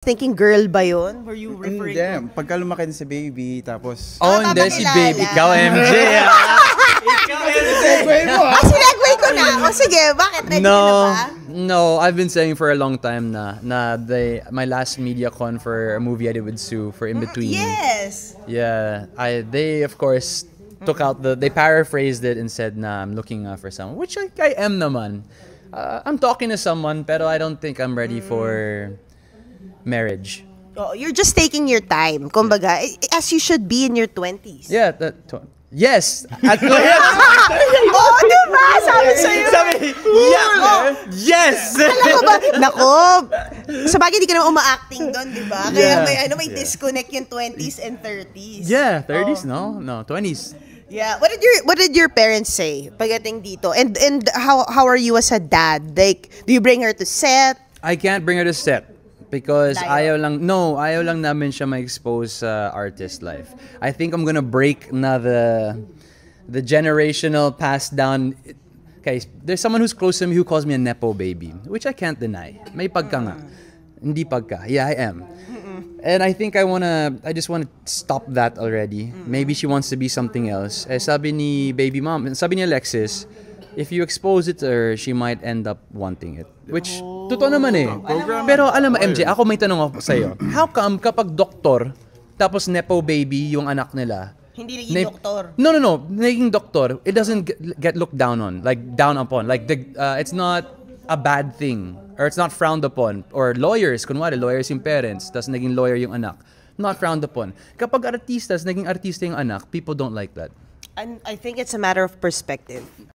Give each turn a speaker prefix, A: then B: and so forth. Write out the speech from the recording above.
A: Thinking girl ba yun? Were you referring
B: Hindi.
A: to?
B: Pagka lumaki na si baby, tapos...
C: Oh, hindi. Si baby. Ikaw, MJ.
B: Segue mo ah!
A: Sinegway ko na. O sige, bakit? Ready ka na ba?
C: No, I've been saying for a long time na my last media con for a movie I did with Sue for In Between.
A: Yes.
C: Yeah, they of course took out they paraphrased it and said na I'm looking for someone, which I am naman. I'm talking to someone, pero I don't think I'm ready for marriage.
A: Oh, you're just taking your time. Kumbaga, as you should be in your 20s.
C: Yeah, yes. At
A: Oo, diba? Sabi sa'yo.
C: yes.
A: Alam mo ba? Nako. Sa bagay, di ka naman uma-acting doon, di ba? Kaya may disconnect yung 20s and 30s.
C: Yeah, 30s, no, 20s.
A: Yeah. What did your parents say pagdating dito? And how are you as a dad? Like, do you bring her to set?
C: I can't bring her to set because
A: Ayaw
C: ayaw lang namin siya ma-expose sa artist life. I think I'm gonna break na the generational passed down. Okay, there's someone who's close to me who calls me a nepo baby, which I can't deny. May pagka nga. Hindi pagka. Yeah, I am. And I think I just wanna stop that already. Maybe she wants to be something else. Sabi ni baby mom, sabi ni Alexis, if you expose it to her, she might end up wanting it. Which, totoo naman eh. Pero alam mo, MJ, ako may tanong ako sa'yo. How come kapag doktor, tapos nepo baby yung anak nila,
A: Hindi naging doktor.
C: No. Naging doktor, it doesn't get looked down on. Like, down upon. Like, it's not a bad thing. Or it's not frowned upon. Or lawyers, kunwari, lawyers yung parents, tapos naging lawyer yung anak. Not frowned upon. Kapag artistas, naging artista yung anak, people don't like that.
A: And I think it's a matter of perspective.